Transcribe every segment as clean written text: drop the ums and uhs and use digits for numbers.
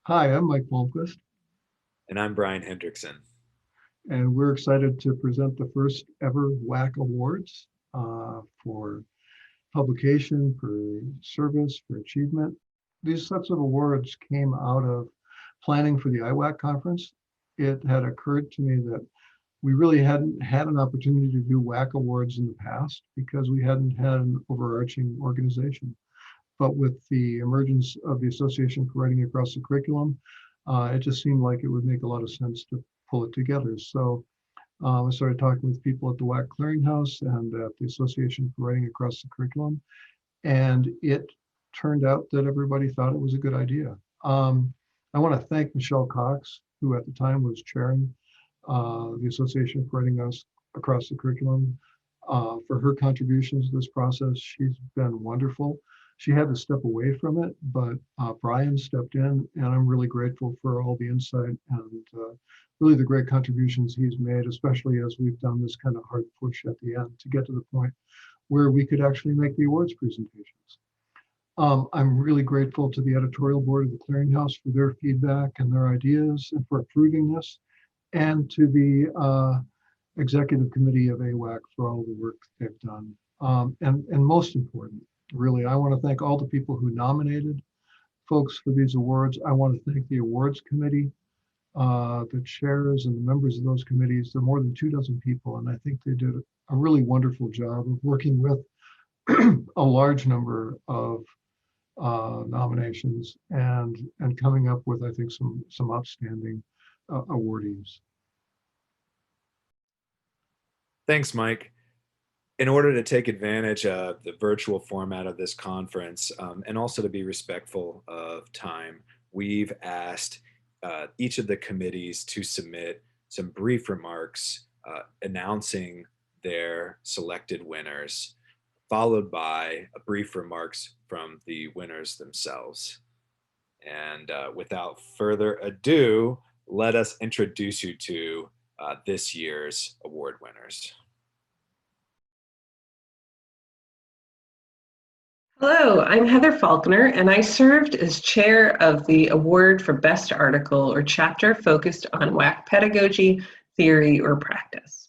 Hi, I'm Mike Malmquist, And I'm Brian Hendrickson. and we're excited to present the first ever WAC Awards for publication, for service, for achievement. These sets of awards came out of planning for the IWAC conference. It had occurred to me that we really hadn't had an opportunity to do WAC Awards in the past because we hadn't had an overarching organization. But with the emergence of the Association for Writing Across the Curriculum, it just seemed like it would make a lot of sense to pull it together. So I started talking with people at the WAC Clearinghouse and at the Association for Writing Across the Curriculum, and it turned out that everybody thought it was a good idea. I want to thank Michelle Cox, who at the time was chairing the Association for Writing Across the Curriculum, for her contributions to this process. She's been wonderful. She had to step away from it, but Brian stepped in, and I'm really grateful for all the insight and really the great contributions he's made, especially as we've done this kind of hard push at the end to get to the point where we could actually make the awards presentations. I'm really grateful to the editorial board of the Clearinghouse for their feedback and their ideas and for approving this, and to the executive committee of AWAC for all the work they've done. And most important, really, I want to thank all the people who nominated folks for these awards. I want to thank the awards committee, the chairs and the members of those committees. There are more than 24 people, and I think they did a really wonderful job of working with a large number of nominations and coming up with, I think, some outstanding awardees. Thanks, Mike. In order to take advantage of the virtual format of this conference and also to be respectful of time, we've asked each of the committees to submit some brief remarks announcing their selected winners, followed by brief remarks from the winners themselves. And without further ado, let us introduce you to this year's award winners. Hello, I'm Heather Faulkner, and I served as chair of the award for Best Article or Chapter focused on WAC pedagogy, theory, or practice.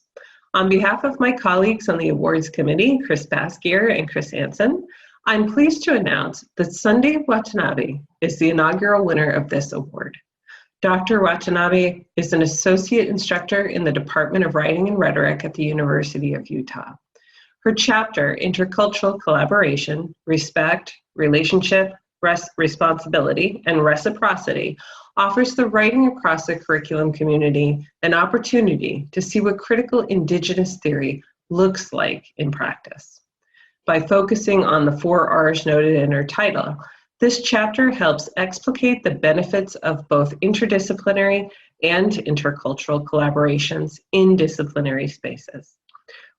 On behalf of my colleagues on the awards committee, Chris Baskier and Chris Anson, I'm pleased to announce that Sunday Watanabe is the inaugural winner of this award. Dr. Watanabe is an associate instructor in the Department of Writing and Rhetoric at the University of Utah. Her chapter, Intercultural Collaboration, Respect, Relationship, Responsibility, and Reciprocity, offers the Writing Across the Curriculum community an opportunity to see what critical Indigenous theory looks like in practice. By focusing on the 4 R's noted in her title, this chapter helps explicate the benefits of both interdisciplinary and intercultural collaborations in disciplinary spaces.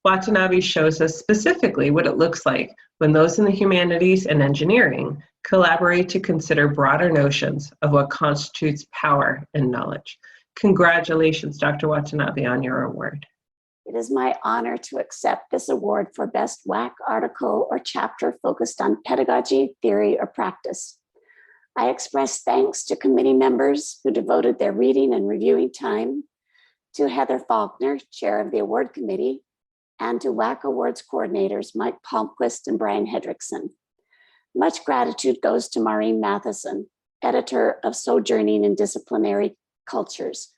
Watanabe shows us specifically what it looks like when those in the humanities and engineering collaborate to consider broader notions of what constitutes power and knowledge. Congratulations, Dr. Watanabe, on your award. It is my honor to accept this award for Best WAC Article or Chapter focused on pedagogy, theory, or practice. I express thanks to committee members who devoted their reading and reviewing time, to Heather Faulkner, chair of the award committee, and to WAC Awards coordinators Mike Palmquist and Brian Hendrickson. Much gratitude goes to Maureen Matheson, editor of Sojourning in Disciplinary Cultures,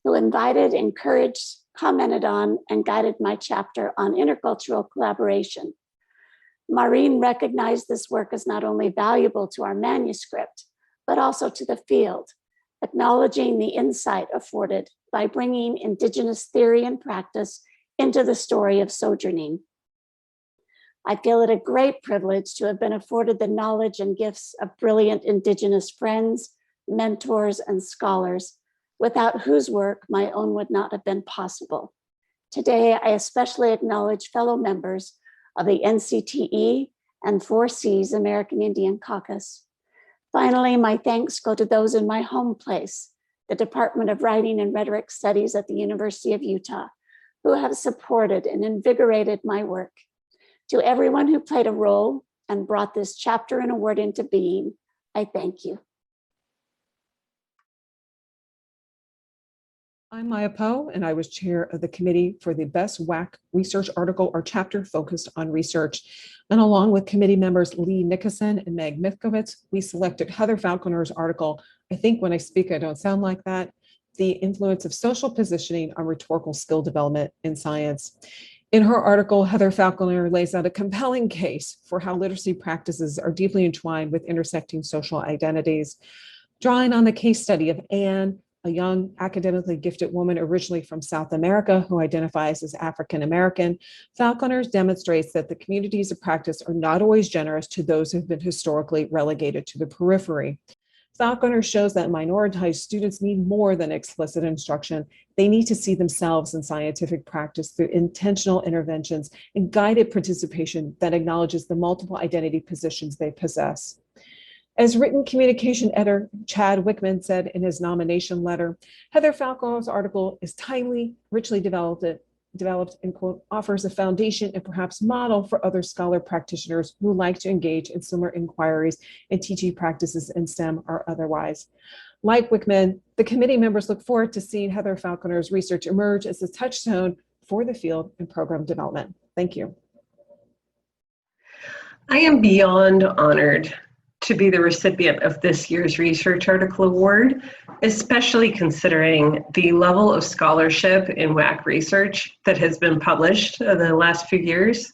who invited, encouraged, commented on, and guided my chapter on intercultural collaboration. Maureen recognized this work as not only valuable to our manuscript, but also to the field, acknowledging the insight afforded by bringing Indigenous theory and practice into the story of sojourning. I feel it a great privilege to have been afforded the knowledge and gifts of brilliant Indigenous friends, mentors, and scholars, without whose work my own would not have been possible. Today, I especially acknowledge fellow members of the NCTE and 4C's American Indian Caucus. Finally, my thanks go to those in my home place, the Department of Writing and Rhetoric Studies at the University of Utah, who have supported and invigorated my work. To everyone who played a role, and brought this chapter and award into being, I thank you. I'm Maya Poe, and I was chair of the committee for the Best WAC Research Article or Chapter focused on research. And along with committee members Lee Nickerson and Meg Mifkovitz, we selected Heather Falconer's article, I think when I speak, I don't sound like that, The Influence of Social Positioning on Rhetorical Skill Development in Science. In her article, Heather Falconer lays out a compelling case for how literacy practices are deeply entwined with intersecting social identities. Drawing on the case study of Anne, a young academically gifted woman originally from South America who identifies as African American, Falconer demonstrates that the communities of practice are not always generous to those who have been historically relegated to the periphery. Falconer shows that minoritized students need more than explicit instruction. They need to see themselves in scientific practice through intentional interventions and guided participation that acknowledges the multiple identity positions they possess. As written communication editor Chad Wickman said in his nomination letter, Heather Falconer's article is timely, richly developed and, quote, offers a foundation and perhaps model for other scholar practitioners who like to engage in similar inquiries and teaching practices in STEM or otherwise. Like Wickman, the committee members look forward to seeing Heather Falconer's research emerge as a touchstone for the field and program development. Thank you. I am beyond honored to be the recipient of this year's Research Article Award, especially considering the level of scholarship in WAC research that has been published in the last few years.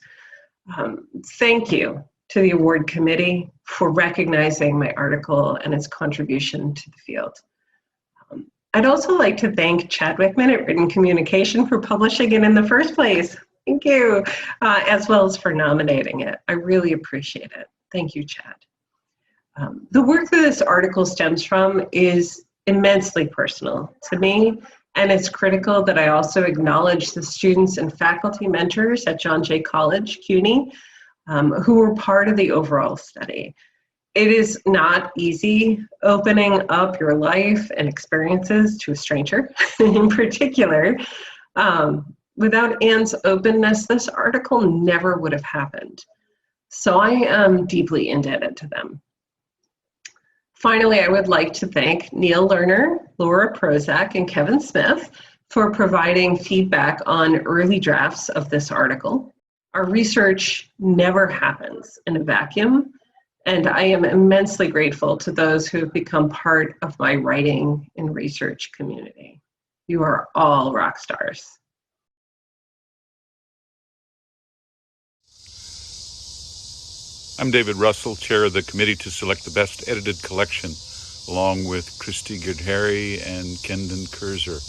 Thank you to the award committee for recognizing my article and its contribution to the field. I'd also like to thank Chad Wickman at Written Communication for publishing it in the first place. Thank you, as well as for nominating it. I really appreciate it. Thank you, Chad. The work that this article stems from is immensely personal to me, and it's critical that I also acknowledge the students and faculty mentors at John Jay College, CUNY, who were part of the overall study. It is not easy opening up your life and experiences to a stranger in particular. Without Anne's openness, this article never would have happened. So I am deeply indebted to them. Finally, I would like to thank Neil Lerner, Laura Prozac, and Kevin Smith for providing feedback on early drafts of this article. Our research never happens in a vacuum, and I am immensely grateful to those who have become part of my writing and research community. You are all rock stars. I'm David Russell, chair of the committee to select the best edited collection, along with Christy Gerdhary and Kendon Kurzer.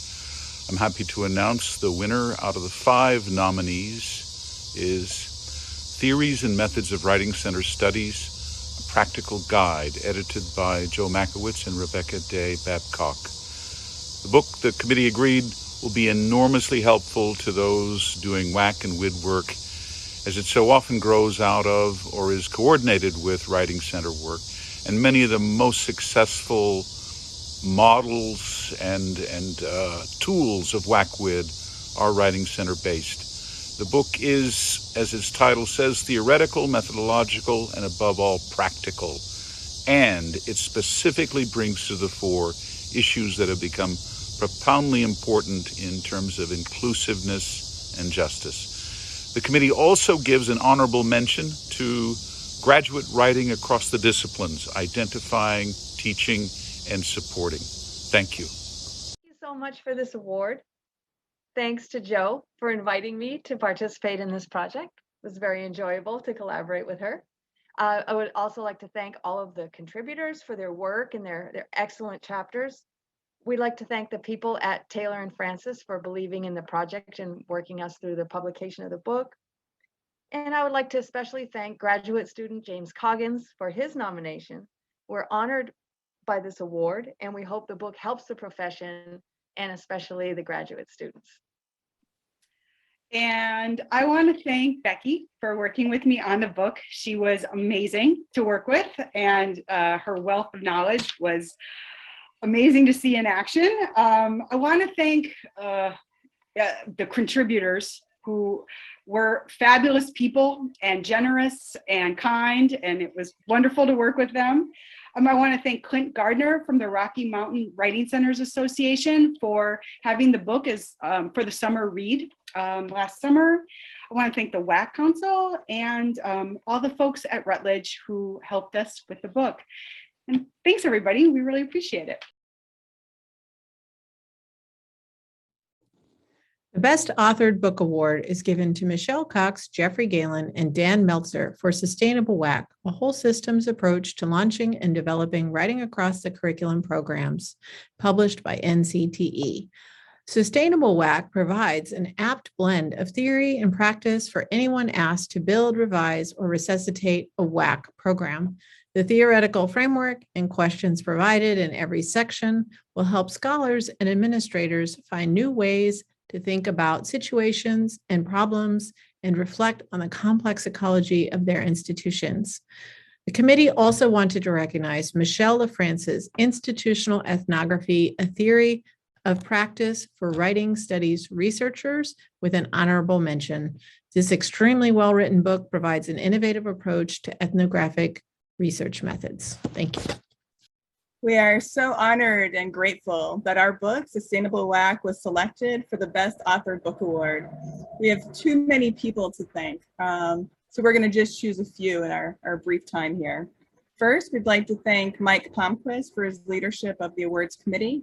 I'm happy to announce the winner out of the 5 nominees is Theories and Methods of Writing Center Studies, a Practical Guide, edited by Joe Makowitz and Rebecca Day Babcock. The book, the committee agreed, will be enormously helpful to those doing WAC and WID work, as it so often grows out of or is coordinated with Writing Center work. And many of the most successful models and tools of WAC-WID are Writing Center based. The book is, as its title says, theoretical, methodological, and above all, practical. And it specifically brings to the fore issues that have become profoundly important in terms of inclusiveness and justice. The committee also gives an honorable mention to graduate writing across the disciplines, identifying, teaching, and supporting. Thank you. Thank you so much for this award. Thanks to Joe for inviting me to participate in this project. It was very enjoyable to collaborate with her. I would also like to thank all of the contributors for their work and their excellent chapters. We'd like to thank the people at Taylor and Francis for believing in the project and working us through the publication of the book. And I would like to especially thank graduate student James Coggins for his nomination. We're honored by this award, and we hope the book helps the profession and especially the graduate students. And I want to thank Becky for working with me on the book. She was amazing to work with, and her wealth of knowledge was amazing to see in action. I want to thank the contributors who were fabulous people and generous and kind, and it was wonderful to work with them. I want to thank Clint Gardner from the Rocky Mountain Writing Centers Association for having the book as for the summer read last summer. I want to thank the WAC Council and all the folks at Rutledge who helped us with the book. And thanks, everybody. We really appreciate it. The Best Authored Book Award is given to Michelle Cox, Jeffrey Galen, and Dan Meltzer for Sustainable WAC, a whole systems approach to launching and developing writing across the curriculum programs, published by NCTE. Sustainable WAC provides an apt blend of theory and practice for anyone asked to build, revise, or resuscitate a WAC program. The theoretical framework and questions provided in every section will help scholars and administrators find new ways to think about situations and problems and reflect on the complex ecology of their institutions. The committee also wanted to recognize Michelle LaFrance's Institutional Ethnography, a Theory of Practice for Writing Studies researchers with an honorable mention. This extremely well-written book provides an innovative approach to ethnographic research methods. Thank you. We are so honored and grateful that our book, Sustainable WAC, was selected for the Best Authored Book Award. We have too many people to thank, so we're going to just choose a few in our brief time here. First, we'd like to thank Mike Palmquist for his leadership of the awards committee,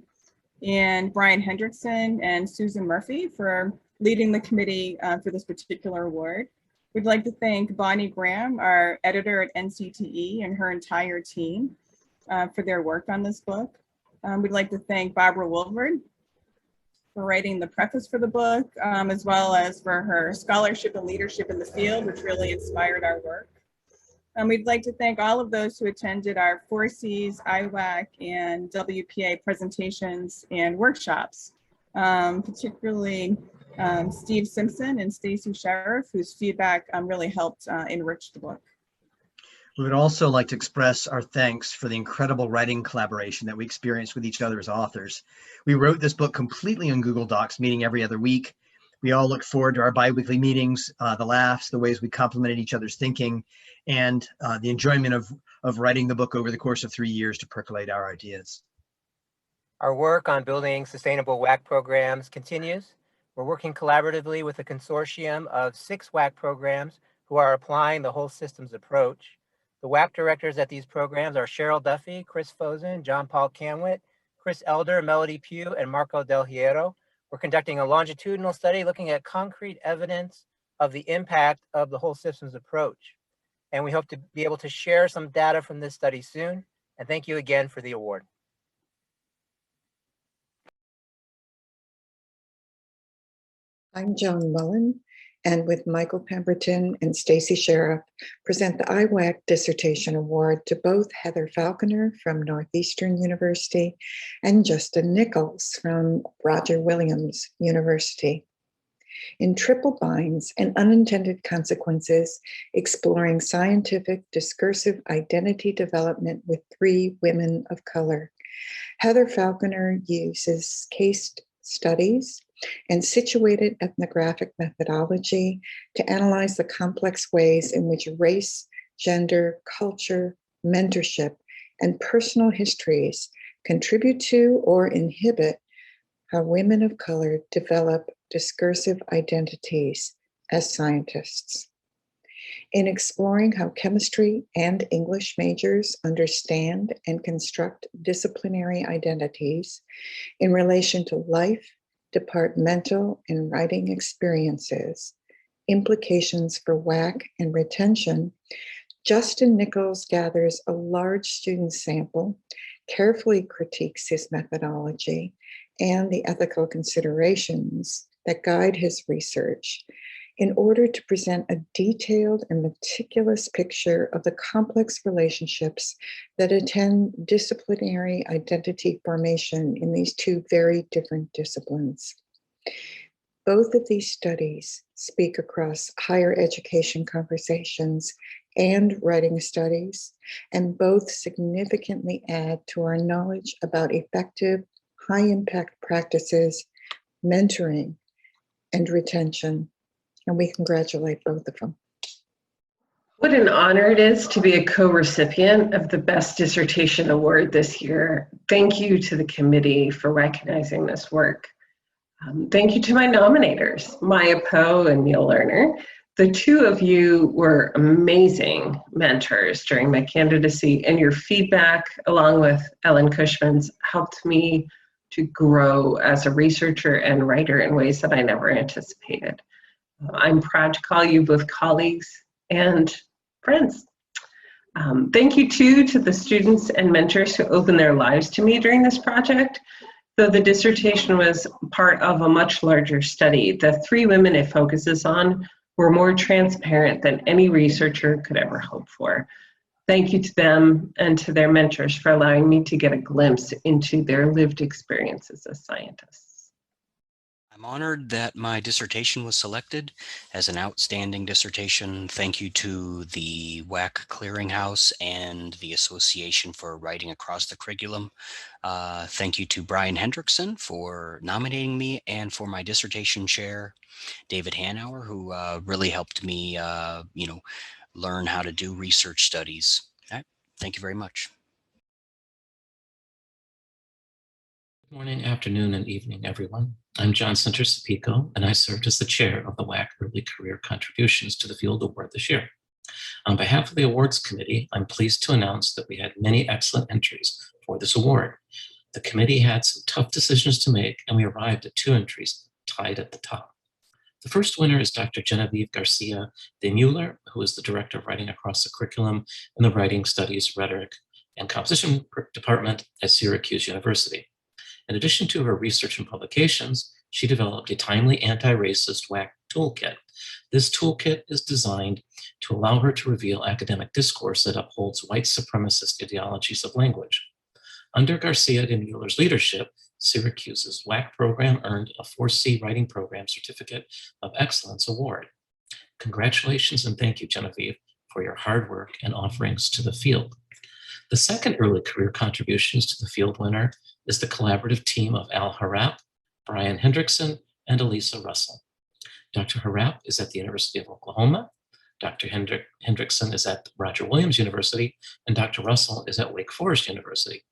and Brian Hendrickson and Susan Murphy for leading the committee for this particular award. We'd like to thank Bonnie Graham, our editor at NCTE, and her entire team for their work on this book. We'd like to thank Barbara Woolford for writing the preface for the book, as well as for her scholarship and leadership in the field, which really inspired our work. We'd like to thank all of those who attended our 4Cs, IWAC, and WPA presentations and workshops, particularly Steve Simpson and Stacy Sheriff, whose feedback really helped enrich the book. We would also like to express our thanks for the incredible writing collaboration that we experienced with each other as authors. We wrote this book completely on Google Docs, meeting every other week. We all look forward to our bi-weekly meetings, the laughs, the ways we complemented each other's thinking, and the enjoyment of writing the book over the course of 3 years to percolate our ideas. Our work on building sustainable WAC programs continues. We're working collaboratively with a consortium of 6 WAC programs who are applying the whole systems approach. The WAC directors at these programs are Cheryl Duffy, Chris Fosen, John Paul Camwit, Chris Elder, Melody Pugh, and Marco Del Hierro. We're conducting a longitudinal study looking at concrete evidence of the impact of the whole systems approach. And we hope to be able to share some data from this study soon. And thank you again for the award. I'm Joan Mullen, and with Michael Pemberton and Stacy Sheriff, present the IWAC Dissertation Award to both Heather Falconer from Northeastern University and Justin Nichols from Roger Williams University. In Triple Binds and Unintended Consequences, exploring scientific discursive identity development with 3 women of color, Heather Falconer uses case studies and situated ethnographic methodology to analyze the complex ways in which race, gender, culture, mentorship, and personal histories contribute to or inhibit how women of color develop discursive identities as scientists. In exploring how chemistry and English majors understand and construct disciplinary identities in relation to life, departmental and writing experiences, implications for WAC and retention, Justin Nichols gathers a large student sample, carefully critiques his methodology and the ethical considerations that guide his research in order to present a detailed and meticulous picture of the complex relationships that attend disciplinary identity formation in these 2 very different disciplines. Both of these studies speak across higher education conversations and writing studies, and both significantly add to our knowledge about effective, high-impact practices, mentoring, and retention. And we congratulate both of them. What an honor it is to be a co-recipient of the Best Dissertation Award this year. Thank you to the committee for recognizing this work. Thank you to my nominators, Maya Poe and Neil Lerner. The two of you were amazing mentors during my candidacy, and your feedback, along with Ellen Cushman's, helped me to grow as a researcher and writer in ways that I never anticipated. I'm proud to call you both colleagues and friends. Thank you too to the students and mentors who opened their lives to me during this project. Though the dissertation was part of a much larger study, the three women it focuses on were more transparent than any researcher could ever hope for. Thank you to them and to their mentors for allowing me to get a glimpse into their lived experiences as scientists. I'm honored that my dissertation was selected as an outstanding dissertation. Thank you to the WAC Clearinghouse and the Association for Writing Across the Curriculum. Thank you to Brian Hendrickson for nominating me, and for my dissertation chair, David Hanauer, who really helped me, learn how to do research studies. All right. Thank you very much. Good morning, afternoon, and evening, everyone. I'm John Center-Sapico, and I served as the chair of the WAC Early Career Contributions to the Field Award this year. On behalf of the awards committee, I'm pleased to announce that we had many excellent entries for this award. The committee had some tough decisions to make, and we arrived at 2 entries tied at the top. The first winner is Dr. Genevieve Garcia de Mueller, who is the Director of Writing Across the Curriculum in the Writing Studies, Rhetoric, and Composition Department at Syracuse University. In addition to her research and publications, she developed a timely anti-racist WAC toolkit. This toolkit is designed to allow her to reveal academic discourse that upholds white supremacist ideologies of language. Under Garcia de Mueller's leadership, Syracuse's WAC program earned a 4C Writing Program Certificate of Excellence Award. Congratulations and thank you, Genevieve, for your hard work and offerings to the field. The second early career contributions to the field winner is the collaborative team of Al Harap, Brian Hendrickson, and Elisa Russell. Dr. Harap is at the University of Oklahoma, Dr. Hendrickson is at Roger Williams University, and Dr. Russell is at Wake Forest University.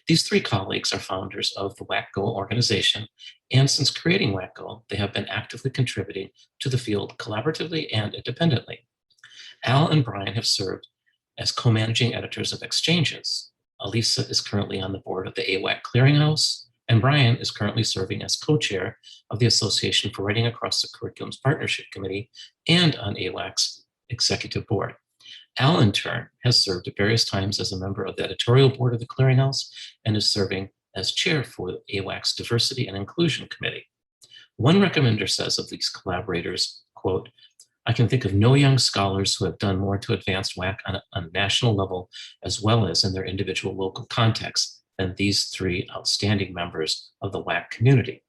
These 3 colleagues are founders of the WAC Go organization, and since creating WAC Go, they have been actively contributing to the field collaboratively and independently. Al and Brian have served as co-managing editors of Exchanges. Elisa is currently on the board of the AWAC Clearinghouse, and Brian is currently serving as co-chair of the Association for Writing Across the Curriculum's Partnership Committee and on AWAC's executive board. Al, in turn, has served at various times as a member of the editorial board of the Clearinghouse and is serving as chair for AWAC's Diversity and Inclusion Committee. One recommender says of these collaborators, quote, "I can think of no young scholars who have done more to advance WAC on a national level as well as in their individual local contexts than these 3 outstanding members of the WAC community."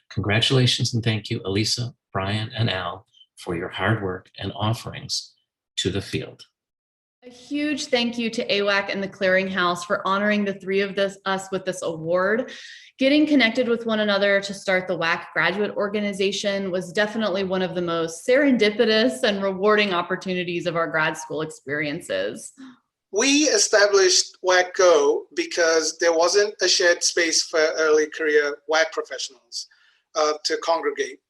Congratulations and thank you, Elisa, Brian, and Al, for your hard work and offerings to the field. A huge thank you to AWAC and the Clearinghouse for honoring the 3 of us with this award. Getting connected with one another to start the WAC graduate organization was definitely one of the most serendipitous and rewarding opportunities of our grad school experiences. We established WAC Go because there wasn't a shared space for early career WAC professionals to congregate,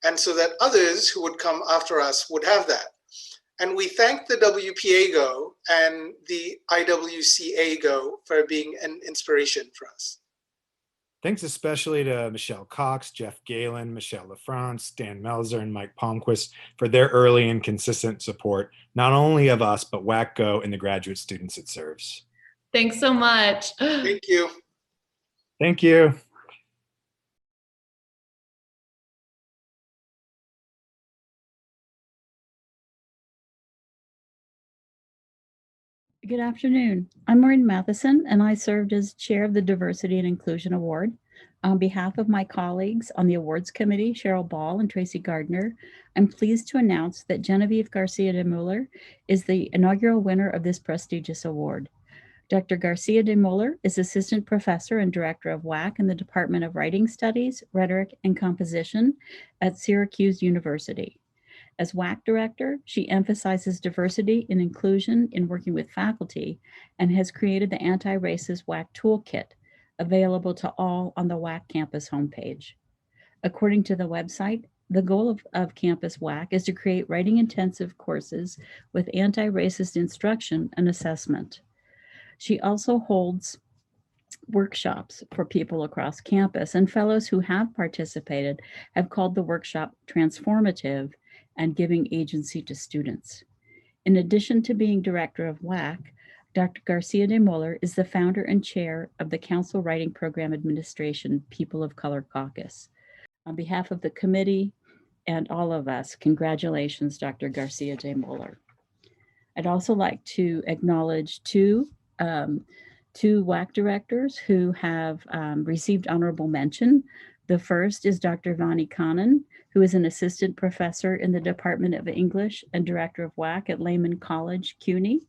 and so that others who would come after us would have that. And we thank the WPA Go and the IWCA Go for being an inspiration for us. Thanks especially to Michelle Cox, Jeff Galen, Michelle LaFrance, Dan Melzer, and Mike Palmquist for their early and consistent support, not only of us, but WAC Go and the graduate students it serves. Thanks so much. Thank you. Thank you. Good afternoon. I'm Maureen Matheson, and I served as chair of the Diversity and Inclusion Award. On behalf of my colleagues on the awards committee, Cheryl Ball and Tracy Gardner, I'm pleased to announce that Genevieve Garcia de Mueller is the inaugural winner of this prestigious award. Dr. Garcia de Mueller is assistant professor and director of WAC in the Department of Writing Studies, Rhetoric, and Composition at Syracuse University. As WAC director, she emphasizes diversity and inclusion in working with faculty and has created the Anti-Racist WAC Toolkit, available to all on the WAC campus homepage. According to the website, the goal of Campus WAC is to create writing intensive courses with anti-racist instruction and assessment. She also holds workshops for people across campus, and fellows who have participated have called the workshop transformative and giving agency to students. In addition to being director of WAC, Dr. Garcia de Moller is the founder and chair of the Council Writing Program Administration People of Color Caucus. On behalf of the committee and all of us, congratulations, Dr. Garcia de Moller. I'd also like to acknowledge two WAC directors who have received honorable mention. The first is Dr. Vani Kanan, who is an assistant professor in the Department of English and director of WAC at Lehman College, CUNY.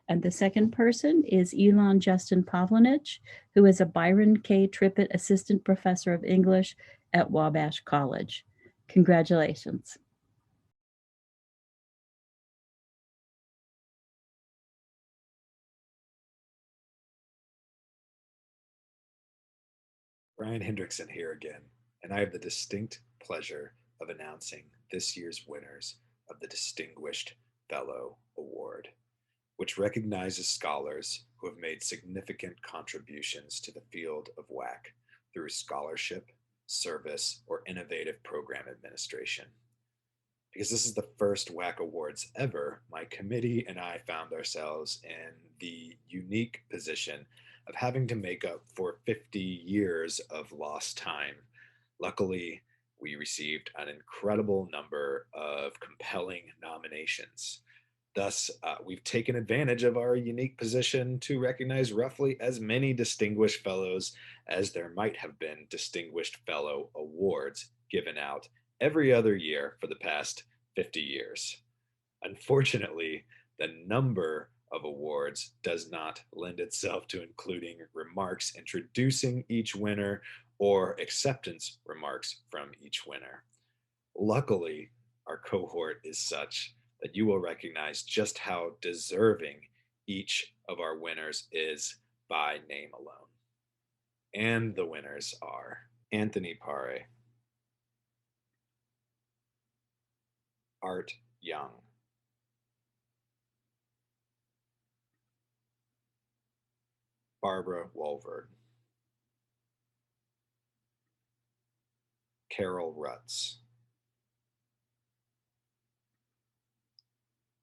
And the second person is Elon Justin Pavlinich, who is a Byron K. Trippett assistant professor of English at Wabash College. Congratulations. Brian Hendrickson here again, and I have the distinct pleasure of announcing this year's winners of the Distinguished Fellow Award, which recognizes scholars who have made significant contributions to the field of WAC through scholarship, service, or innovative program administration. Because this is the first WAC Awards ever, my committee and I found ourselves in the unique position of having to make up for 50 years of lost time. Luckily, we received an incredible number of compelling nominations. Thus, we've taken advantage of our unique position to recognize roughly as many distinguished fellows as there might have been distinguished fellow awards given out every other year for the past 50 years. Unfortunately, the number of awards does not lend itself to including remarks introducing each winner or acceptance remarks from each winner. Luckily, our cohort is such that you will recognize just how deserving each of our winners is by name alone. And the winners are Anthony Pare, Art Young, Barbara Walford, Carol Rutz,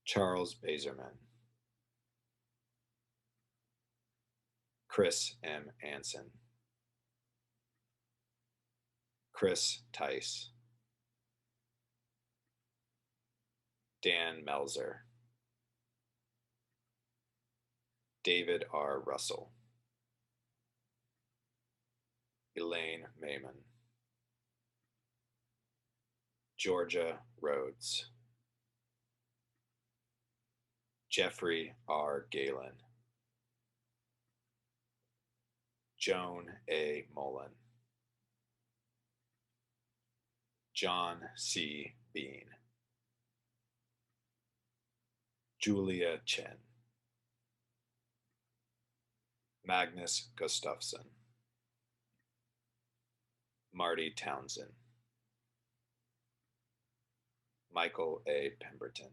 Charles Bazerman, Chris M. Anson, Chris Tice, Dan Melzer, David R. Russell, Elaine Mayman, Georgia Rhodes, Jeffrey R. Galen, Joan A. Mullen, John C. Bean, Julia Chen, Magnus Gustafsson, Marty Townsend, Michael A. Pemberton,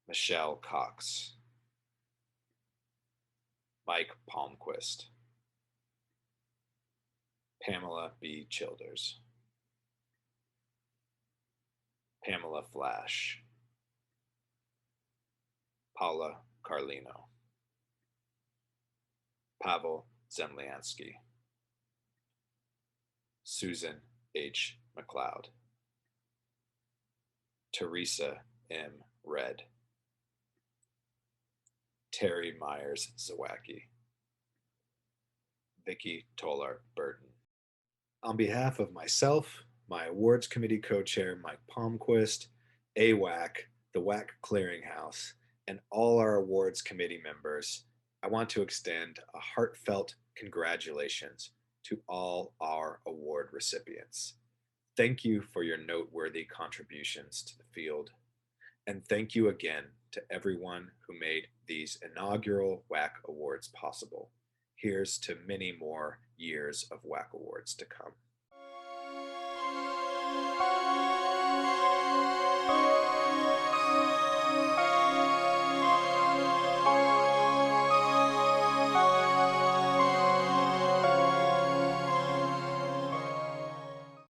Michelle Cox, Mike Palmquist, Pamela B. Childers, Pamela Flash, Paula Carlino, Pavel Zemlyansky, Susan H. McLeod, Teresa M. Red, Terry Myers Zawacki, Vicki Tolar Burton. On behalf of myself, my awards committee co-chair Mike Palmquist, AWAC, the WAC Clearinghouse, and all our awards committee members, I want to extend a heartfelt congratulations to all our award recipients. Thank you for your noteworthy contributions to the field. And thank you again to everyone who made these inaugural WAC Awards possible. Here's to many more years of WAC Awards to come.